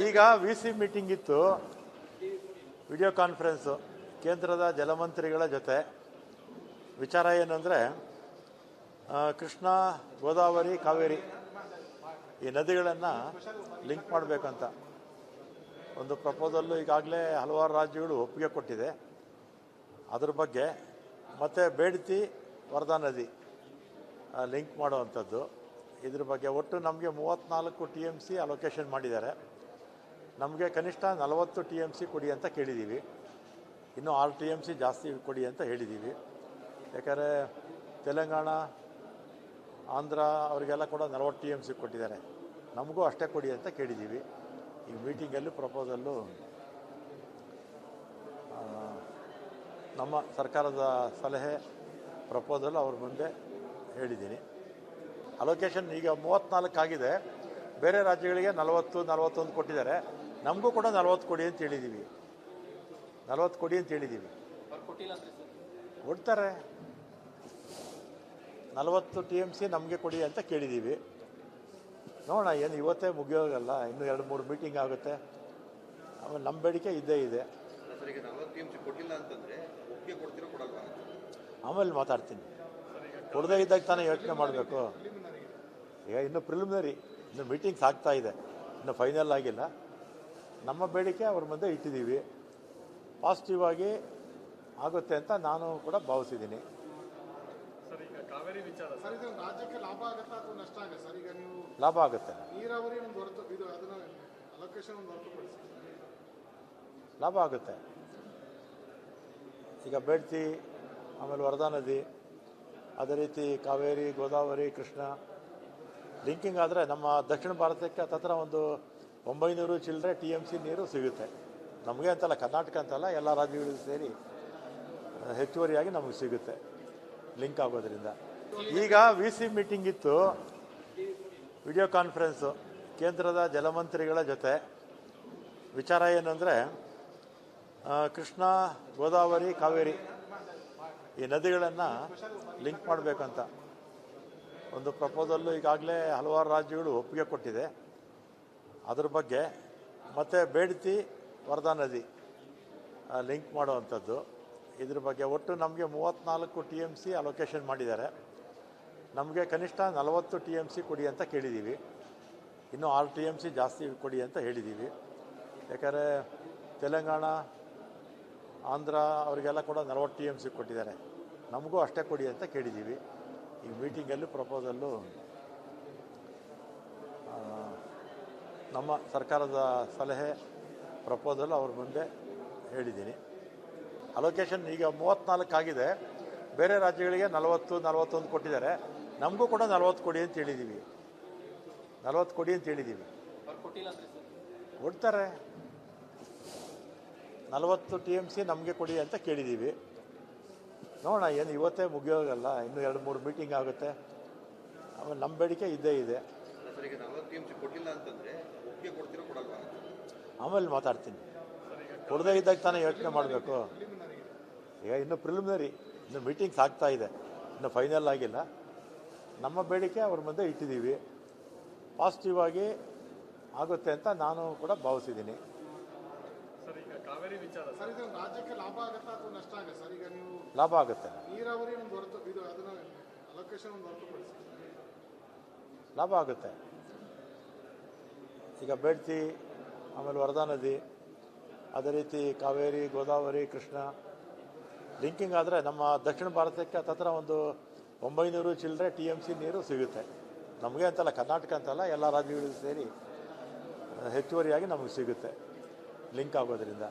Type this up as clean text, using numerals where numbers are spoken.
ಈಗ VC meeting ಇತ್ತು, video conference ಕೇಂದ್ರದ ಜಲಮಂತ್ರಿಗಳ ಜೊತೆ. ವಿಚಾರ ಏನಂದರೆ, ಕೃಷ್ಣ, ಗೋದಾವರಿ, ಕಾವೇರಿ ಈ ನದಿಗಳನ್ನು ಲಿಂಕ್ ಮಾಡಬೇಕಂತ ಒಂದು ಪ್ರಪೋಸಲ್ಲು ಈಗಾಗಲೇ ಹಲವಾರು ರಾಜ್ಯಗಳು ಒಪ್ಪಿಗೆ ಕೊಟ್ಟಿದೆ. ಅದ್ರ ಬಗ್ಗೆ ಮತ್ತು ಬೇಡ್ತಿ ವರ್ಧಾ ನದಿ ಲಿಂಕ್ ಮಾಡುವಂಥದ್ದು. ಇದ್ರ ಬಗ್ಗೆ ಒಟ್ಟು ನಮಗೆ 34 TMC ಅಲೋಕೇಶನ್ ಮಾಡಿದ್ದಾರೆ. ನಮಗೆ ಕನಿಷ್ಠ 40 TMC ಕೊಡಿ ಅಂತ ಕೇಳಿದ್ದೀವಿ. ಇನ್ನೂ 6 TMC ಜಾಸ್ತಿ ಕೊಡಿ ಅಂತ ಹೇಳಿದ್ದೀವಿ. ಯಾಕಂದರೆ ತೆಲಂಗಾಣ, ಆಂಧ್ರ ಅವರಿಗೆಲ್ಲ ಕೂಡ 40 TMC ಕೊಟ್ಟಿದ್ದಾರೆ. ನಮಗೂ ಅಷ್ಟೇ ಕೊಡಿ ಅಂತ ಕೇಳಿದ್ದೀವಿ. ಈ ಮೀಟಿಂಗಲ್ಲಿ ಪ್ರಪೋಸಲ್ಲು ನಮ್ಮ ಸರ್ಕಾರದ ಸಲಹೆ ಪ್ರಪೋಸಲ್ ಅವ್ರ ಮುಂದೆ ಹೇಳಿದ್ದೀನಿ. ಅಲೋಕೇಶನ್ ಈಗ 34 ಆಗಿದೆ. ಬೇರೆ ರಾಜ್ಯಗಳಿಗೆ 41 ಕೊಟ್ಟಿದ್ದಾರೆ. ನಮಗೂ ಕೂಡ 40 ಕೊಡಿ ಅಂತ ಹೇಳಿದ್ದೀವಿ. 40 ಕೊಡಿ ಅಂತ ಹೇಳಿದ್ದೀವಿ. ಕೊಡ್ತಾರೆ. 40 TMC ನಮಗೆ ಕೊಡಿ ಅಂತ ಕೇಳಿದ್ದೀವಿ. ನೋಡೋಣ, ಏನು ಇವತ್ತೇ ಮುಗಿಯೋಗಲ್ಲ, ಇನ್ನೂ 2-3 ಮೀಟಿಂಗ್ ಆಗುತ್ತೆ. ಆಮೇಲೆ ನಮ್ಮ ಬೇಡಿಕೆ ಇದ್ದೇ ಇದೆ. ಆಮೇಲೆ ಮಾತಾಡ್ತೀನಿ. ಕೊಡದೇ ಇದ್ದಾಗ ತಾನೇ ಯೋಚನೆ ಮಾಡಬೇಕು. ಈಗ ಇನ್ನು ಪ್ರಿಲಿಮಿನರಿ, ಇನ್ನು ಮೀಟಿಂಗ್ಸ್ ಆಗ್ತಾ ಇದೆ, ಇನ್ನು ಫೈನಲ್ ಆಗಿಲ್ಲ. ನಮ್ಮ ಬೇಡಿಕೆ ಅವ್ರ ಮುಂದೆ ಇಟ್ಟಿದ್ದೀವಿ. ಪಾಸಿಟಿವ್ ಆಗಿ ಆಗುತ್ತೆ ಅಂತ ನಾನು ಕೂಡ ಭಾವಿಸಿದ್ದೀನಿ. ಲಾಭ ಆಗುತ್ತೆ. ಲಾಭ ಆಗುತ್ತೆ. ಈಗ ಬೇಡ್ತಿ, ಆಮೇಲೆ ವರ್ಧಾ ನದಿ, ಅದೇ ರೀತಿ ಕಾವೇರಿ, ಗೋದಾವರಿ, ಕೃಷ್ಣ ಲಿಂಕಿಂಗ್ ಆದರೆ ನಮ್ಮ ದಕ್ಷಿಣ ಭಾರತಕ್ಕೆ ಹತ್ತಿರ ಒಂದು 900 ಚಿಲ್ಲರೆ TMC ನೀರು ಸಿಗುತ್ತೆ. ನಮಗೆ ಅಂತಲ್ಲ, ಕರ್ನಾಟಕ ಅಂತಲ್ಲ, ಎಲ್ಲ ರಾಜ್ಯಗಳಿಗೂ ಸೇರಿ ಹೆಚ್ಚುವರಿಯಾಗಿ ನಮಗೆ ಸಿಗುತ್ತೆ ಲಿಂಕ್ ಆಗೋದ್ರಿಂದ. ಈಗ ವಿ.ಸಿ ಮೀಟಿಂಗ್ ಇತ್ತು, ವಿಡಿಯೋ ಕಾನ್ಫರೆನ್ಸು ಕೇಂದ್ರದ ಜಲಮಂತ್ರಿಗಳ ಜೊತೆ. ವಿಚಾರ ಏನಂದರೆ, ಕೃಷ್ಣ, ಗೋದಾವರಿ, ಕಾವೇರಿ ಈ ನದಿಗಳನ್ನು ಲಿಂಕ್ ಮಾಡಬೇಕಂತ ಒಂದು ಪ್ರಪೋಸಲ್ಲು ಈಗಾಗಲೇ ಹಲವಾರು ರಾಜ್ಯಗಳು ಒಪ್ಪಿಗೆ ಕೊಟ್ಟಿದೆ. ಅದ್ರ ಬಗ್ಗೆ ಮತ್ತು ಬೇಡ್ತಿ ವರ್ಧಾ ನದಿ ಲಿಂಕ್ ಮಾಡುವಂಥದ್ದು. ಇದ್ರ ಬಗ್ಗೆ ಒಟ್ಟು ನಮಗೆ 34 TMC ಅಲೋಕೇಶನ್ ಮಾಡಿದ್ದಾರೆ. ನಮಗೆ ಕನಿಷ್ಠ 40 TMC ಕೊಡಿ ಅಂತ ಕೇಳಿದ್ದೀವಿ. ಇನ್ನೂ 6 TMC ಜಾಸ್ತಿ ಕೊಡಿ ಅಂತ ಹೇಳಿದ್ದೀವಿ. ಯಾಕಂದರೆ ತೆಲಂಗಾಣ, ಆಂಧ್ರ ಅವರಿಗೆಲ್ಲ ಕೂಡ 40 TMC ಕೊಟ್ಟಿದ್ದಾರೆ. ನಮಗೂ ಅಷ್ಟೇ ಕೊಡಿ ಅಂತ ಕೇಳಿದ್ದೀವಿ. ಈ ಮೀಟಿಂಗಲ್ಲಿ ಪ್ರಪೋಸಲ್ಲು ನಮ್ಮ ಸರ್ಕಾರದ ಸಲಹೆ ಪ್ರಪೋಸಲ್ ಅವ್ರ ಮುಂದೆ ಹೇಳಿದ್ದೀನಿ. ಅಲೋಕೇಶನ್ ಈಗ 34 ಆಗಿದೆ. ಬೇರೆ ರಾಜ್ಯಗಳಿಗೆ 41 ಕೊಟ್ಟಿದ್ದಾರೆ. ನಮಗೂ ಕೂಡ 40 ಕೊಡಿ ಅಂತ ಹೇಳಿದ್ದೀವಿ. 40 ಕೊಡಿ ಅಂತ ಹೇಳಿದ್ದೀವಿ. ಕೊಡ್ತಾರೆ. 40 TMC ನಮಗೆ ಕೊಡಿ ಅಂತ ಕೇಳಿದ್ದೀವಿ. ನೋಡೋಣ, ಏನು ಇವತ್ತೇ ಮುಗಿಯೋಗಲ್ಲ, ಇನ್ನೂ 2-3 ಮೀಟಿಂಗ್ ಆಗುತ್ತೆ. ಆಮೇಲೆ ನಮ್ಮ ಬೇಡಿಕೆ ಇದ್ದೇ ಇದೆ. ಆಮೇಲೆ ಮಾತಾಡ್ತೀನಿ. ಕೊಡದೇ ಇದ್ದಾಗ ತಾನೇ ಯೋಚನೆ ಮಾಡಬೇಕು. ಈಗ ಇನ್ನು ಪ್ರಿಲಿಮಿನರಿ, ಇನ್ನು ಮೀಟಿಂಗ್ಸ್ ಆಗ್ತಾ ಇದೆ, ಇನ್ನು ಫೈನಲ್ ಆಗಿಲ್ಲ. ನಮ್ಮ ಬೇಡಿಕೆ ಅವ್ರ ಮುಂದೆ ಇಟ್ಟಿದ್ದೀವಿ. ಪಾಸಿಟಿವ್ ಆಗಿ ಆಗುತ್ತೆ ಅಂತ ನಾನು ಕೂಡ ಭಾವಿಸಿದ್ದೀನಿ. ಲಾಭ ಆಗುತ್ತೆ. ಲಾಭ ಆಗುತ್ತೆ. ಈಗ ಬೇಡ್ತಿ, ಆಮೇಲೆ ವರ್ಧಾ ನದಿ, ಅದೇ ರೀತಿ ಕಾವೇರಿ, ಗೋದಾವರಿ, ಕೃಷ್ಣ ಲಿಂಕಿಂಗ್ ಆದರೆ ನಮ್ಮ ದಕ್ಷಿಣ ಭಾರತಕ್ಕೆ ಹತ್ತಿರ ಒಂದು 900 ಚಿಲ್ಲರೆ TMC ನೀರು ಸಿಗುತ್ತೆ. ನಮಗೆ ಅಂತಲ್ಲ, ಕರ್ನಾಟಕ ಅಂತಲ್ಲ, ಎಲ್ಲ ರಾಜ್ಯಗಳಿಗೂ ಸೇರಿ ಹೆಚ್ಚುವರಿಯಾಗಿ ನಮಗೆ ಸಿಗುತ್ತೆ ಲಿಂಕ್ ಆಗೋದ್ರಿಂದ.